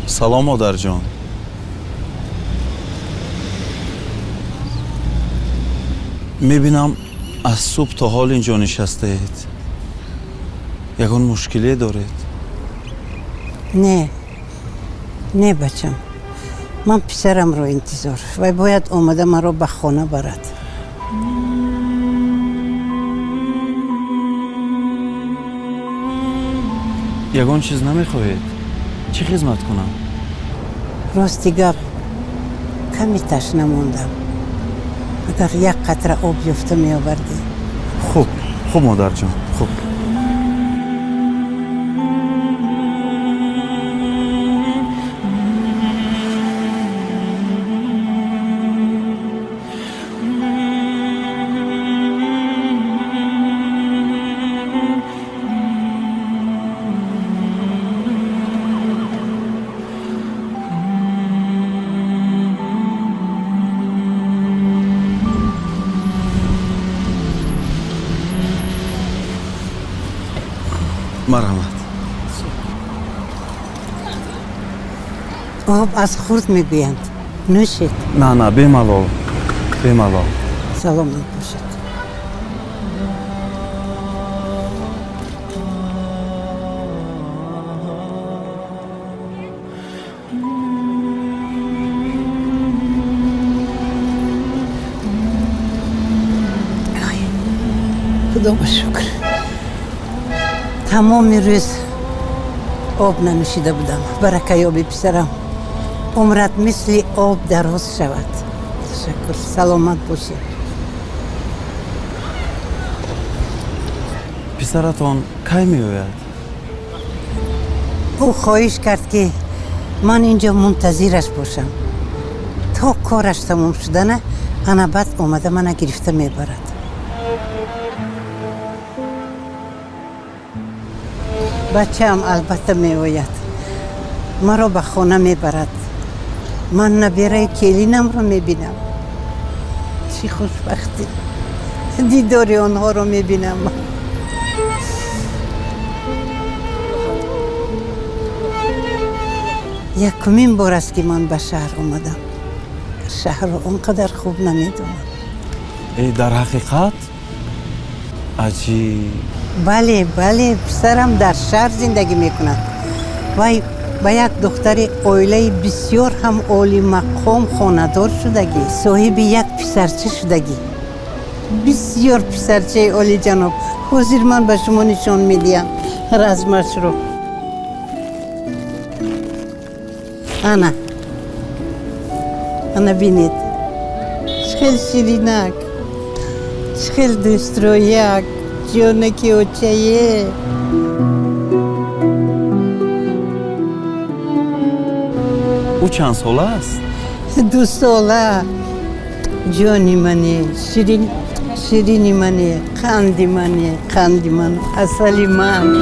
سلام مادر جان. میبینم از صبح تا حال اینجا نشسته اید. یکون مشکلی دارید؟ نه بچم، من پسرم رو انتظار و باید آمده من رو به خانه برد. یکون چیز نمیخواهید؟ چی خدمت کنم؟ راستی گپ کمی تشنه موندم. اگر یک قطره آب یافته می آوردی. خوب مادر جان، خوب. مرحمت. آب از خورد میگویند، نوشید. نه بملال. سلامت باشید. خدا با شکر. تمام روز آب ننوشیده بودم. برکه آب پسرم عمرت مثل آب دراز شود. تشکر. سلامت باشی. پسرتان کی می آید؟ او خواهش کرد که من اینجا منتظرش باشم تا کارش تمام شده نه انا بعد آمده من گرفته میبرد. بچه هم البته می آید مرا به خانه می برد. من نبیره کلینم رو می بینم. چی خوشبختی دیدار آنها رو می بینم. یکمین بار است که من به شهر آمدم. شهر رو اونقدر خوب نمی دونم. در حقیقت؟ عجیب. بله پسرم در شهر زندگی میکند و با یک دختر عائله بسیار هم عالی مقام خاندار شدگی، صاحب یک پسرچه شدگی. بسیار پسرچه عالی جناب. حاضر من به شما نشان میدیم رزمش رو. انا بینید چخیل شیرینک چخیل دوسترویک جونکی اوچهیه او چند ساله است؟ 2 ساله جونی منی شیرینی منی قندی من اصلی من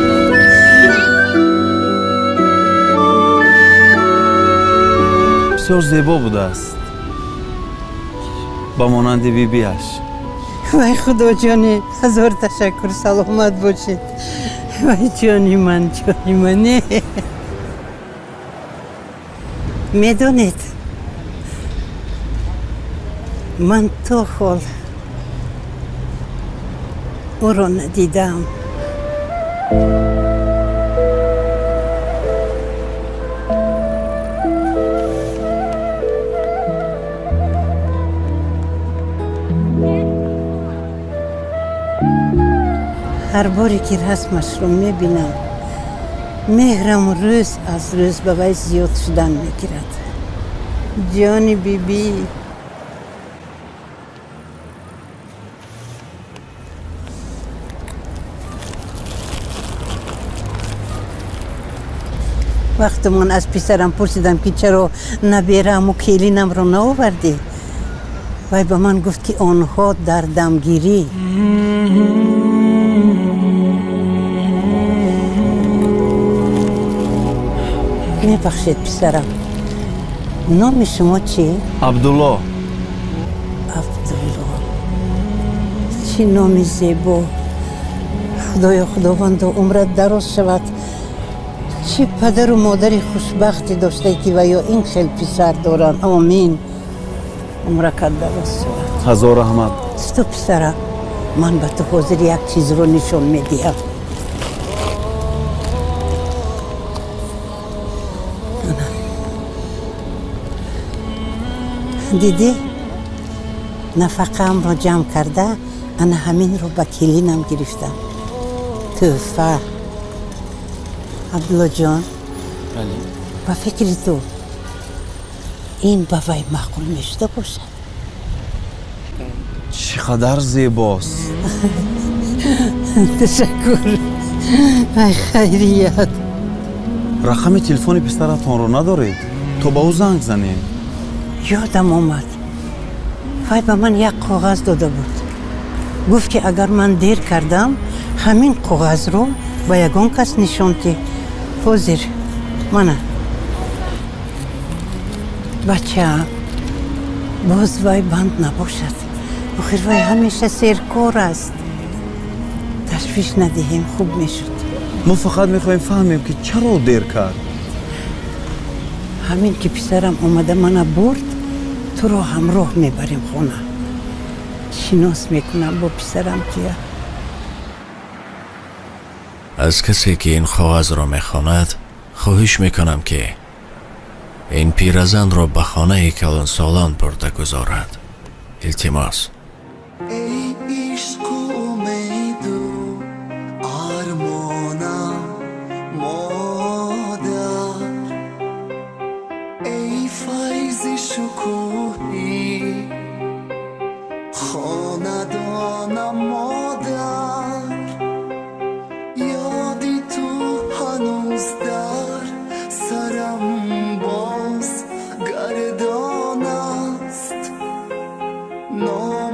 بسیار زیبا بوده است با مانند بیبیش. وای خدا جانی 1000 تشکر سلامت باشید وای جانی منی میدونید من تو خال او رو ندیدم هر باری که رسمش رو میبینم مهرم روز از روز به وی زیاد شدن میگیرد جانی بیبی وقتی من از پسرم پرسیدم که چرا نبیرم و کلینم رو نآوردی وی به من گفت که آنها در دمگیری میبخشید پسرم نام شما چی؟ عبدالله. عبدالله چی نام زیبا خدایا خداوند عمرت دراز شود چی پدر و مادری خوشبختی داشته که و یا این خیل پسر دارن آمین عمرت دراز شود هزار رحمت. تو پسرم من به تو حاضر یک چیز رو نشون میدیم دیدی نفقه هم رو جمع کرده انا همین رو به کلینم گرفتم توفه عبدالله جان با فکر تو این به وی معقول میشده باشد چقدر زیباست. تشکر ای خیریت رقم تلفن پسرتان رو ندارید تو با او زنگ زنید. یادم آمد وی به من یک کاغذ داده بود گفت که اگر من دیر کردم همین کاغذ رو به یگان کس نشان که حاضر منه بچه باز وی بند نباشد آخر وی همیشه سرکار است تشویش ندهیم خوب میشد ما فقط میخوایم فهمیم که چرا دیر کرد. همین که پسرم اومده منو برد تو رو همراه میبریم خونه شناس میکنم با پسرم که از کسی که این کاغذ را میخواند خواهش میکنم که این پیرزن را به خانه کلان سالان برده گذارد. التماس. ای عشق و امید و آرمانم مادر ای فیض شکوهی خاندانم مادر یادی تو هنوز در سرم باز گردان است نام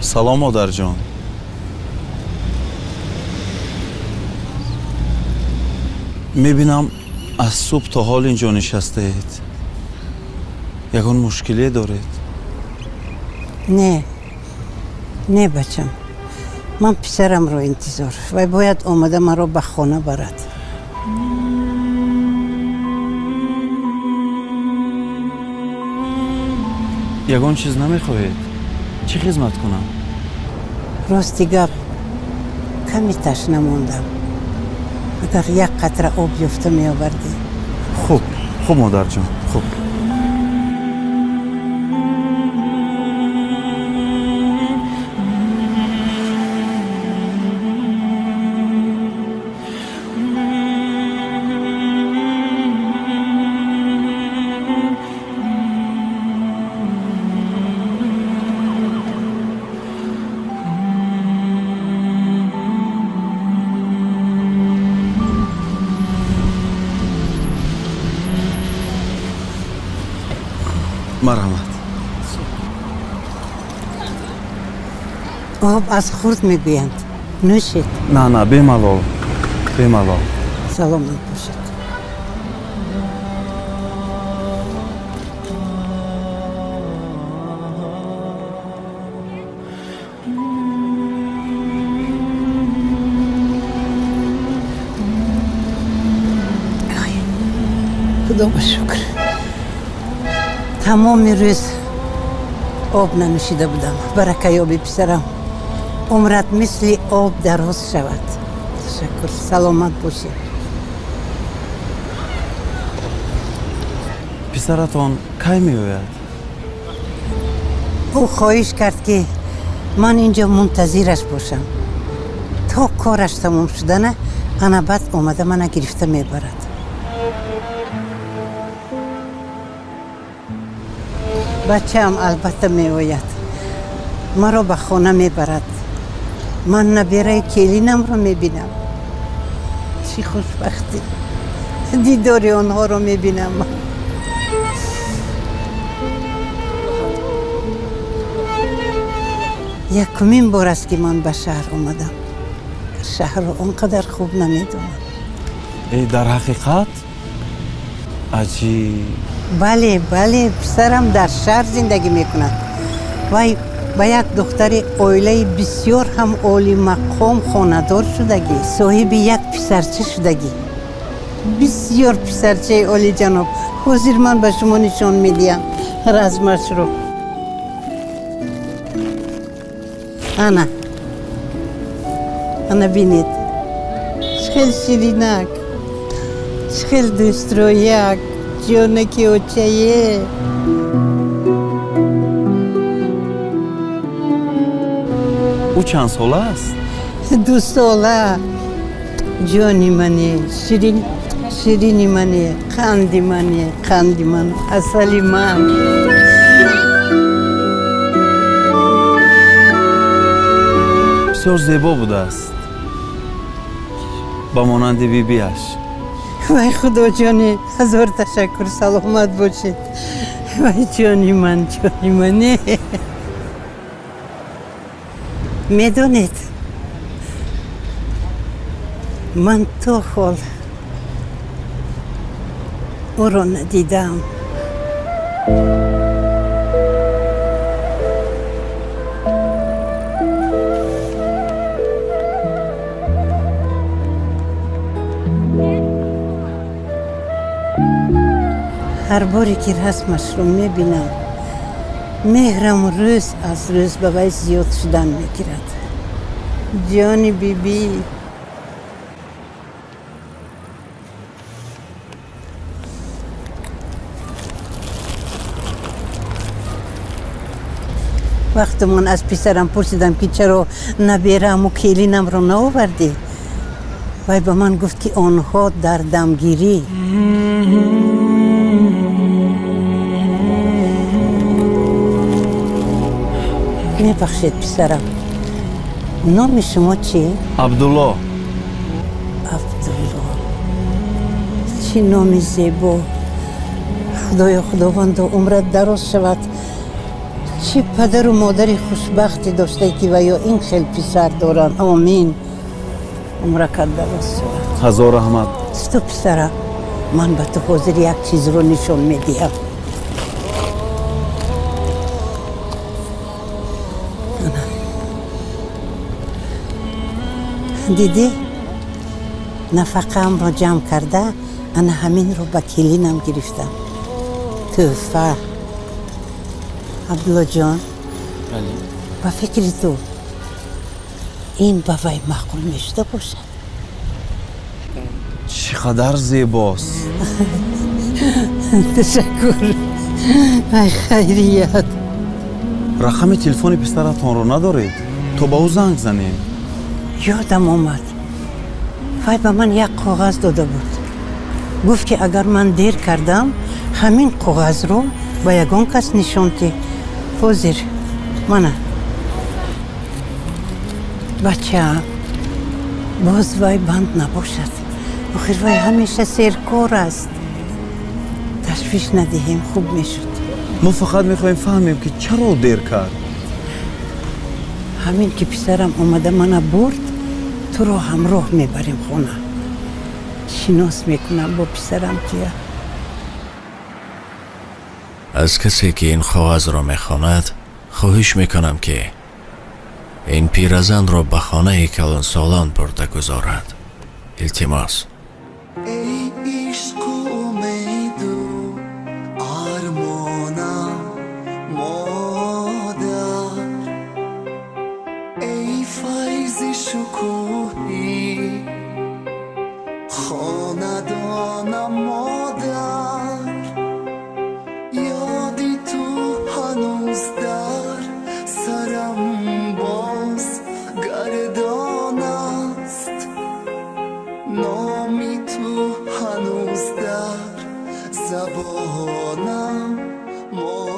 سلام مادر جان. میبینم از صبح تا حال اینجا نشسته اید. یکان مشکلی دارید؟ نه بچم، من پسرم رو انتظار و باید آمده من رو به خانه برد. یکان چیز نمیخواهید؟ چی خدمت کنم؟ راستی گپ کمی تشنه موندم. اگر یک قطره آب یافته می آوردی. خوب مادر جان، خوب. مرحمت. آب از خورد میگویند. نوشید. نه بملال. سلامت باشید. خدا با شکر. تمام روز آب ننوشیده بودم. برکه یابی پسرم، عمرت مثل آب دراز شود. تشکر. سلامت باشی. پسرتان کی میآید؟ او خواهش کرد که من اینجا منتظرش باشم تا کارش تمام شدنه. انا بعد آمده من گرفته میبرد. بچه هم البته می آید، مرا به خانه می برد. من نبیره کلینم رو می بینم. چی خوشبختی دیداری آنها رو می بینم. یکمین بار است که من به شهر آمدم. شهر رو اونقدر خوب نمیدونم. در حقیقت عجیب. بله پسرم در شهر زندگی میکند و با یک دختر عائله بسیار هم عالی مقام خاندار شدگی، صاحب یک پسرچه شدگی. بسیار پسرچه عالی جناب. حاضر من به شما نشان میدیم رزمش رو. انا بینید چخیل شیرینک، چخیل دوست رویک، جانکی اوچهیه. او چند ساله است؟ 2 ساله. جانی منی، شیرینی منی، قندی من، اصلی من. بسیار زیبا بوده است، با مانند بیبیش. وای خدا جانی، هزار تشکر. سلامت باشید. وای جانی من. میدونید من تو حال او رو ندیدم. هر باری که رسمش رو میبینم مهرم روز از روز به وی زیاد شدن میگیرد. جانی بیبی وقتی من از پسرم پرسیدم که چرا نبیرم و کلینم رو نآوردی، وای به من گفت که آنها در دمگیری. میبخشید پسرم، نام شما چی؟ عبدالله. عبدالله، چی نام زیبا. خدایا خداوند عمرت دراز شود. چی پدر و مادری خوشبختی داشته که و یا این خیلی پسر دارن. آمین. عمرت دراز شود. هزار رحمت. تو پسرم، من به تو حاضر یک چیز رو نشون میدیم. دیدی؟ نفقه هم رو جمع کرده، انا همین رو به کلینم گرفتم. توفه. عبدالله جان، با فکر تو این به وی معقول میشده باشه؟ چقدر زیباست. تشکر. ای خیریت. رقم تلفن پسرتان رو ندارید؟ تو با او زنگ زنید. یادم آمد، وی به من یک کاغذ داده بود. گفت که اگر من دیر کردم همین کاغذ رو با یگان کس نشانتی. حاضر منه. بچه باز وی بند نباشد، آخر وی همیشه سرکار است. تشویش ندهیم، خوب میشد. ما فقط میخوایم فهمیم که چرا دیر کرد. همین که پسرم اومده منو برد، تو رو همراه میبریم خونه. شناس میکنم با پسرم که از کسی که این کاغذ را میخواند خواهش میکنم که این پیرزن را به خانه کلان سالان برده گذارد. التماس. ای عشق و امید و آرمانم مادر، ای فیض شکوهی خاندانم مادر، یادی تو هنوز در سرم باز گردان است، نامی تو هنوز در زبانم مادر.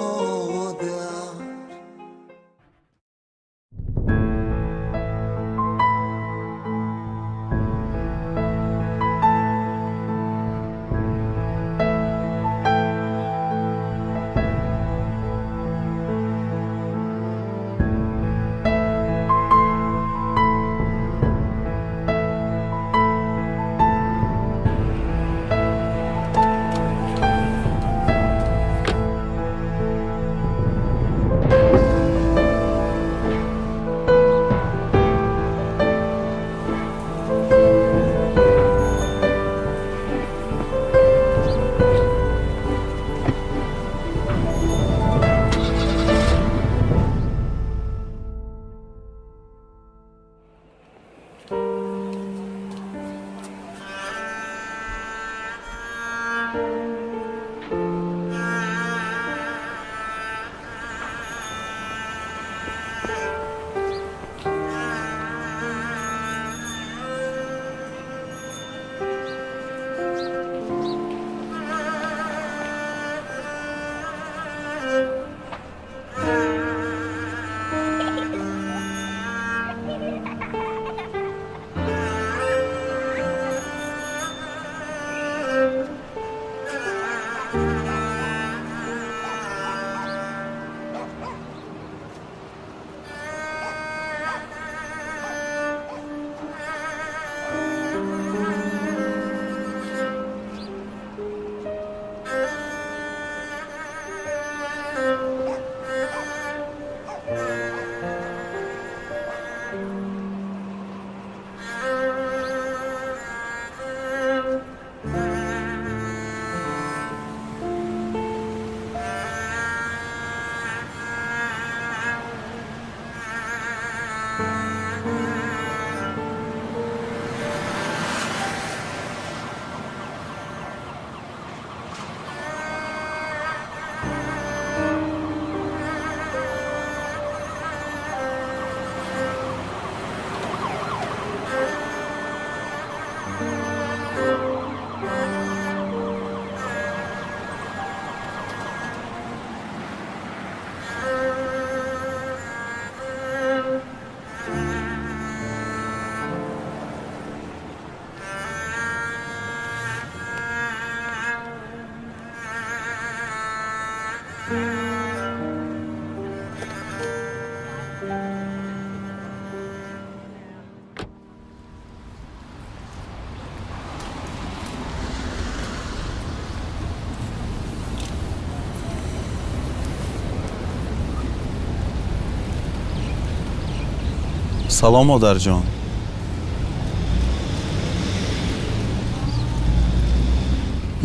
салом модарҷон.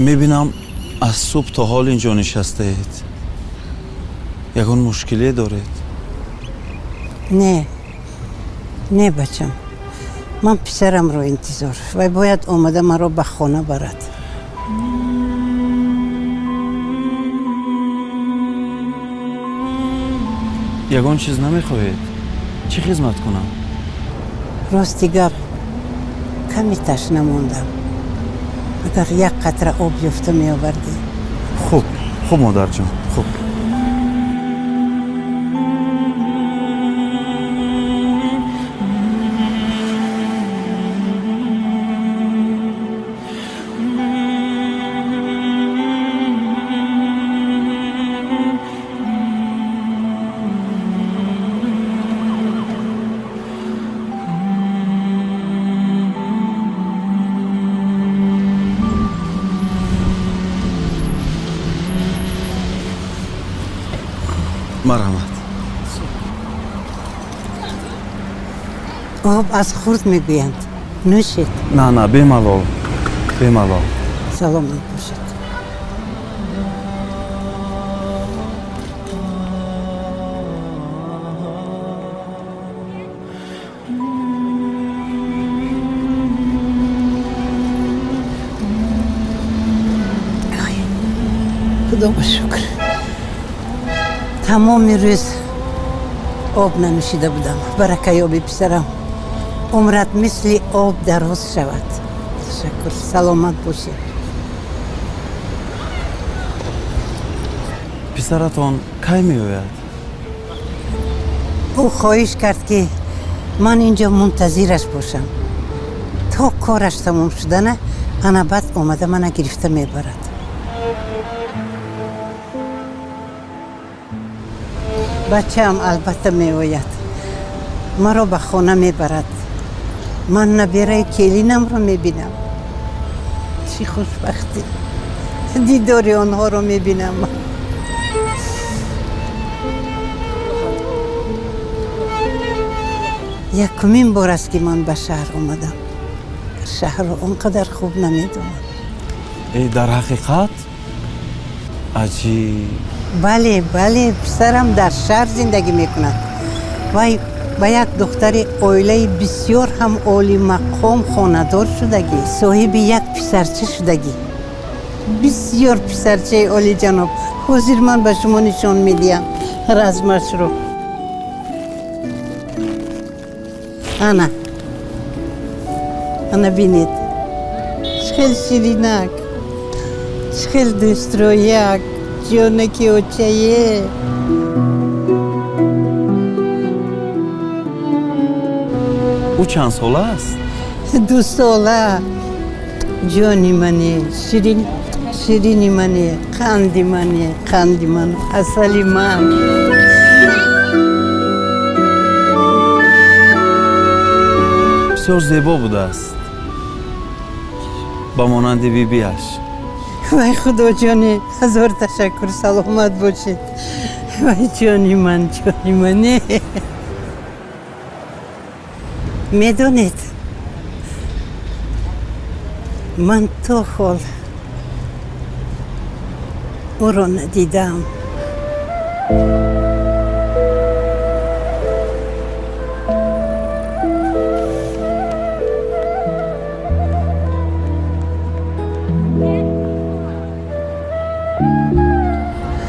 мебинам аз субҳ то ҳол инҷо нишастаед. ягон мушкилие доред? не бачам. ман писарамро интизор. вай бояд омада маро ба хона барад. ягон чиз намехоҳед? чӣ хизмат кунам? рости гап каме ташна мондам. агар як қатра об ёфта меовардӣ. хуб модарҷон, хуб. марҳамат. об аз хурд мегӯянд. нӯшед. на, бемалол. саломат бошед. худоба шукр. тамоми рӯз об нанӯшида будам. баракаи оби писарам умрат мисли об дароз шавад. ташаккур. саломат бошед. писаратон кай меояд? ӯ хоҳиш кард ки ман инҷо мунтазираш бошам. то кораш тамом шудана ана баъд омада мана гирифта мебарад. бачаам албатта меояд. маро ба хона мебарад. ман набераи келинамро мебинам. чӣ хушбахтӣ. дидори онҳоро мебинам. якумин бор аст ки ман ба шаҳр омадам. шаҳрро он қадар хуб намедонам. дар ҳақиқат? аҷиб. бале писарам дар шаҳр зиндагӣ мекунад. вай ба як духтари оилаи бисёр ҳам олимақом хонадор шудагӣ, соҳиби як писарча шудагӣ. бисёр писарчаи олиҷаноб. ҳозир ман ба шумо нишон медиҳам размашро. ана бинед. чӣ хел ширинак, чӣ хел дӯстрояк, ҷонаки очае. ӯ чанд сола аст? 2 сола. ҷони мане, ширини мане, қанди ман, асали ман. бисёр зебо будааст. ба монанди бибиаш. вай худоҷоне, ҳазор ташаккур. саломат бошед. вай ҷони мане. медонед, ман то ҳол ӯро надидам.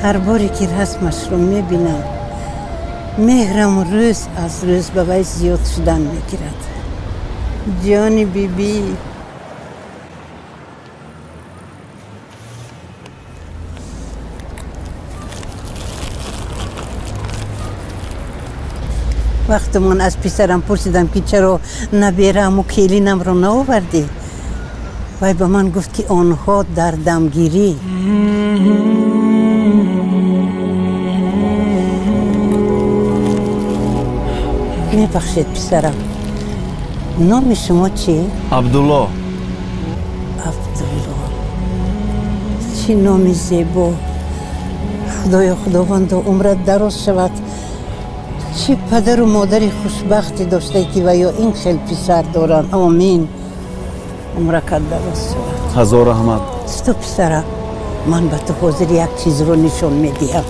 ҳар боре ки расмашро мебинам, меҳрам рӯз аз рӯз ба вай зиёд шудан мегирад. ҷони биби. вақте ман аз писарам пурсидам ки чаро наберааму келинамро наовардӣ, вай ба ман гуфт ки онҳо дар дамгирӣ. мебахшед писарам, номи шумо чӣ? абдулло. абдулло. чӣ номи зебо. худоё, худовандо умрат дароз шавад. چه پدر و مادر خوشبختی داشته که و یا این خیل پسر دارن. آمین. عمرک درست. هزار رحمت. تو پسرم، من به تو حاضر یک چیز رو نشون میدیم.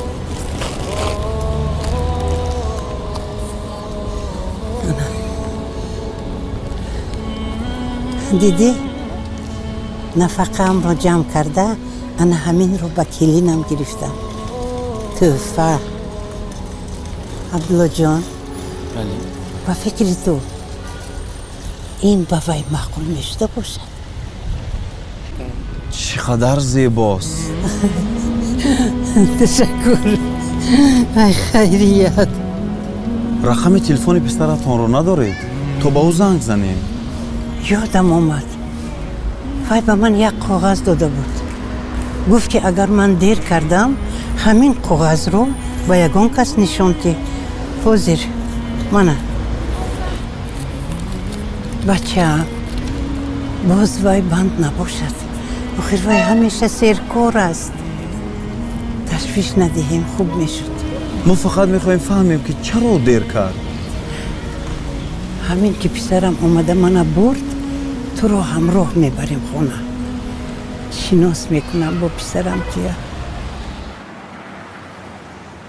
دیدی؟ نفقه هم را جمع کرده، انا همین رو به کلینم گرفتم. توفه. عبدالله جان، به فکر تو این به وی معقول میشته باشد؟ چقدر زیباست. تشکر. ای خیریت. رقم تلفن پسرتان رو ندارید؟ تو به او زنگ زنید. یادم آمد، وی به من یک کاغذ داده بود. گفت که اگر من دیر کردم همین کاغذ رو به یگان کس نشان که حاضر منه. بچه هم باز وی بند نباشد، آخر وی همیشه سرکار است. تشویش ندهیم، خوب میشد. ما فقط میخوایم فهمیم که چرا دیر کرد. همین که پسرم اومده منو برد، تو رو همراه میبریم خونه. شناس میکنم با پسرم که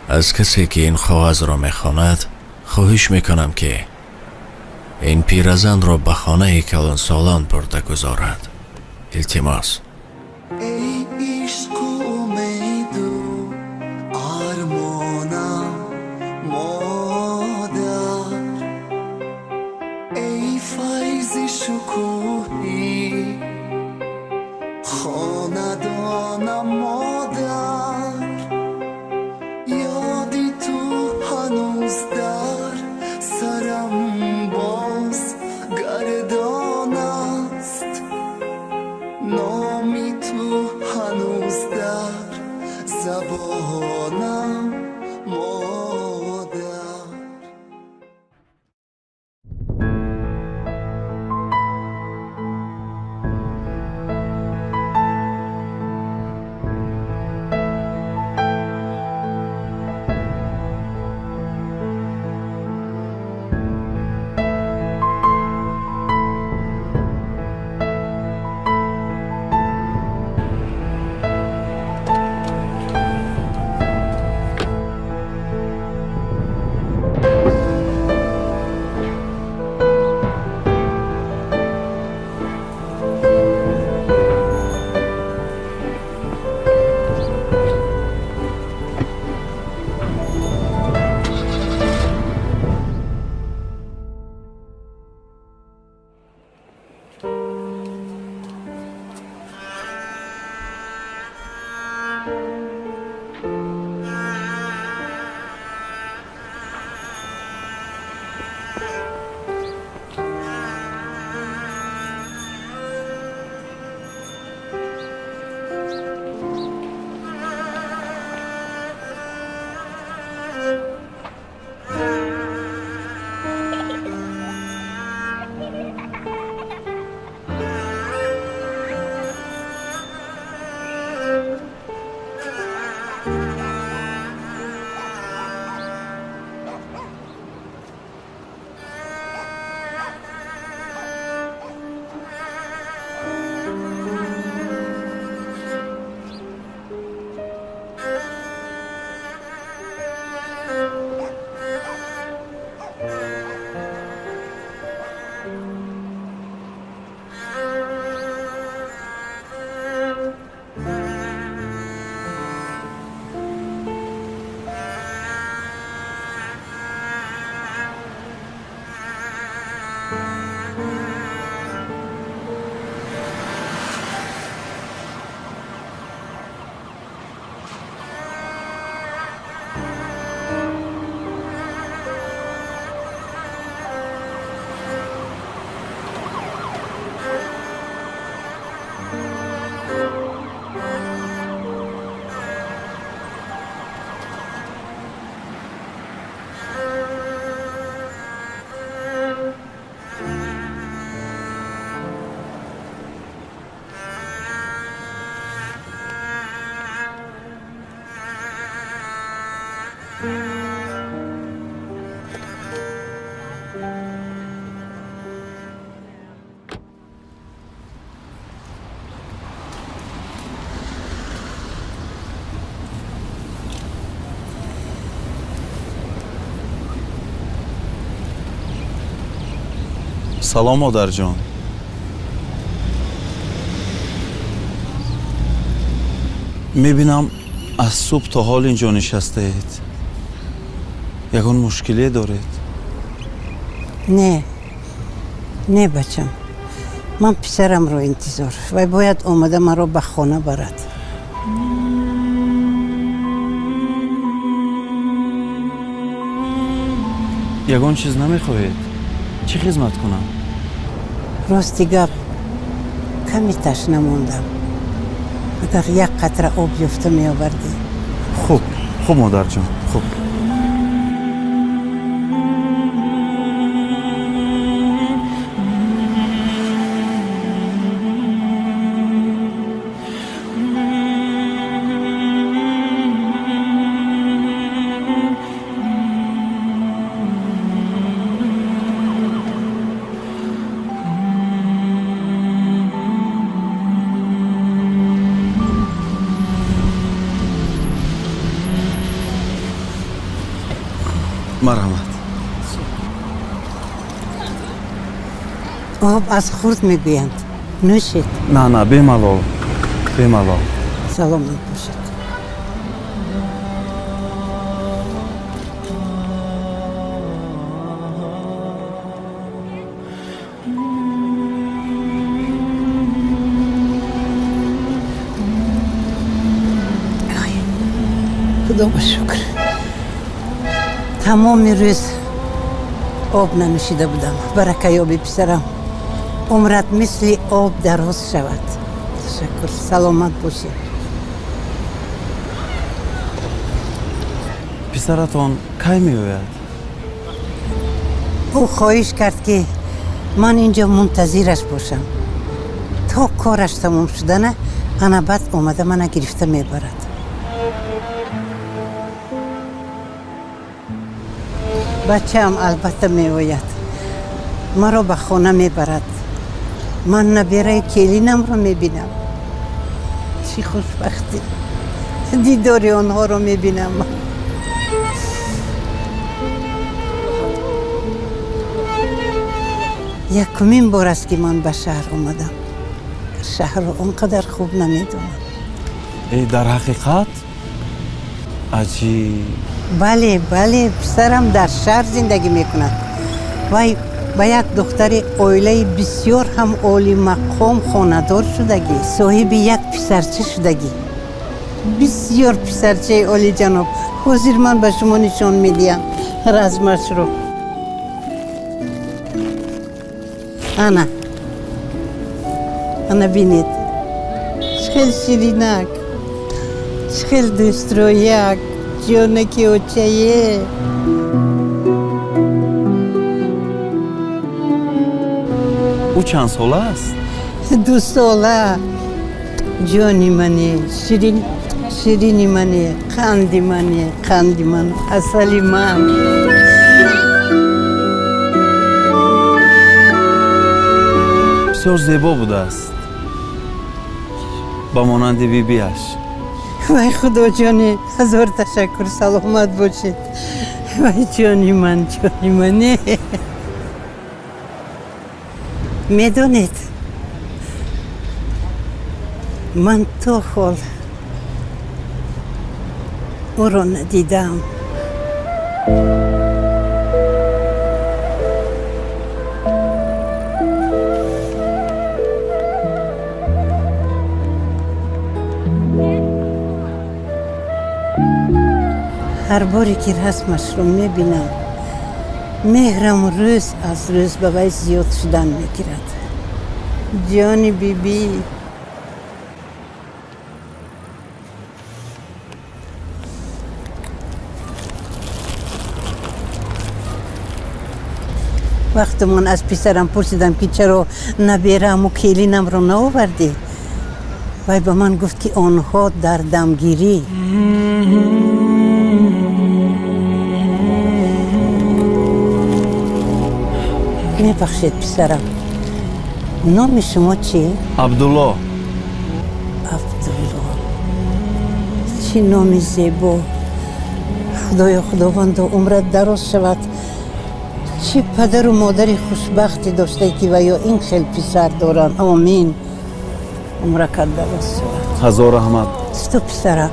از کسی که این کاغذ را میخواند خواهش میکنم که این پیرزن را به خانه کلان سالان برده گذارد. التماس. ای عشق و امید و آرمانم مادر، ای فیض شکوهی خاندانم مادر، یادی تو هنوز در سرم باز گردان است، نامی تو هنوز در салом модарҷон. мебинам аз субҳ то ҳол инҷо нишастаед. ягон мушкилие доред? не бачам. ман писарамро интизор. вай бояд омада маро ба хона барад. ягон чиз намехоҳед? чӣ хизмат кунам? рости гап каме ташна мондам. агар як қатра об ёфта меовардӣ. хуб модарҷон, хуб. марҳамат. об аз хурд мегӯянд. нӯшед. на бемалол. саломат бошед. худоба шукр. тамоми рӯз об нанӯшида будам. баракаёби писарам. умрат мисли об дароз шавад. ташаккур. саломат бошед. писаратон кай меояд? ӯ хоҳиш кард ки ман инҷо мунтазираш бошам. то кораш тамом шудана ана баъд омада мана гирифта мебарад. бачаам албатта меояд. маро ба хона мебарад. ман набераи келинамро мебинам. чӣ хушбахтӣ. дидори онҳоро мебинам. якумин бор аст ки ман ба шаҳр омадам. шаҳрро он қадар хуб намедонам. дар ҳақиқат? аҷиб. бале писарам дар шаҳр зиндагӣ мекунад. вай ба як духтари оилаи бисёр ҳам олимақом хонадор шудагӣ, соҳиби як писарча шудагӣ. бисёр писарчаи олиҷаноб. ҳозир ман ба шумо нишон медиҳам размашро. ана бинед. чӣ хел ширинак, чӣ хел дӯстрояк, ҷонаки очае. ӯ чанд сола аст? 2 сола. ҷони мане, ширини мане, қанди ман, асали ман. бисёр зебо будааст. ба монанди бибиаш. вай худоҷоне, ҳазор ташаккур. саломат бошед. вай ҷони мане. медонед, ман то ҳол ӯро надидам. ҳар боре ки расмашро мебинам, меҳрам рӯз аз рӯз ба вай зиёд шудан мегирад. ҷони биби. вақте ман аз писарам пурсидам ки чаро наберааму келинамро наовардӣ, вай ба ман гуфт ки онҳо дар дамгирӣ. мебахшед писарам, номи шумо чӣ? абдулло. абдулло. чӣ номи зебо. худоё, худовандо умрат дароз шавад. چه پدر و مادری خوشبختی داشته که و یا این خیلی پسر دارن. آمین. عمرک درست شود. هزار رحمت. تو پسرم،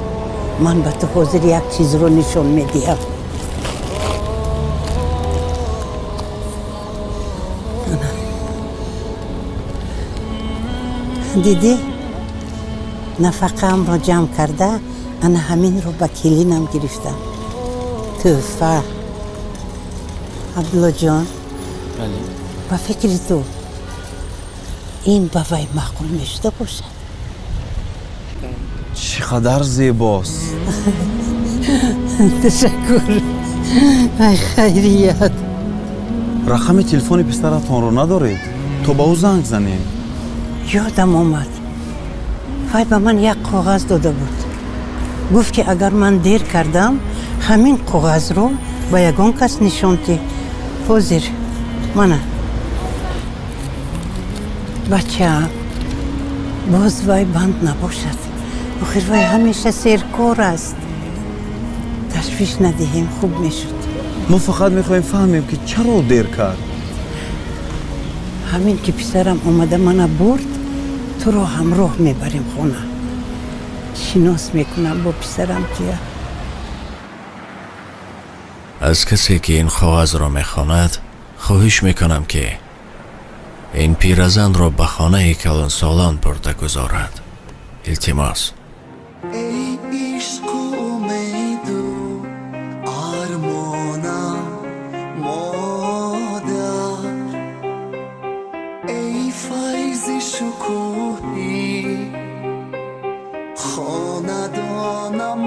من به تو حاضر یک چیز رو نشون میدیم. دیدی؟ نفقه هم را جمع کرده، انا همین رو به کلینم گرفتم. توفه. عبدالله جان، با فکر تو این به وی معقول میشده باشه؟ چقدر زیباست. تشکر. ای خیریت. رقم تلفن پسرتان رو ندارید؟ تو با او زنگ زنید. یادم آمد، وی به من یک کاغذ داده بود. گفت که اگر من دیر کردم همین کاغذ رو با یگان کس نشان که حاضر منه. بچه هم باز وی بند نباشد، آخر وی همیشه سرکار است. تشویش ندهیم، خوب میشد. ما فقط میخوایم فهمیم که چرا دیر کرد. همین که پسرم اومده منو برد، تو رو همراه میبریم خونه. شناس میکنم با پسرم که از کسی که این کاغذ را میخواند خواهش میکنم که این پیرزن را به خانه کلان سالان برده گذارد. التماس. ای عشق امید و آرمانم مادر، ای فیض شکوهی خاندانم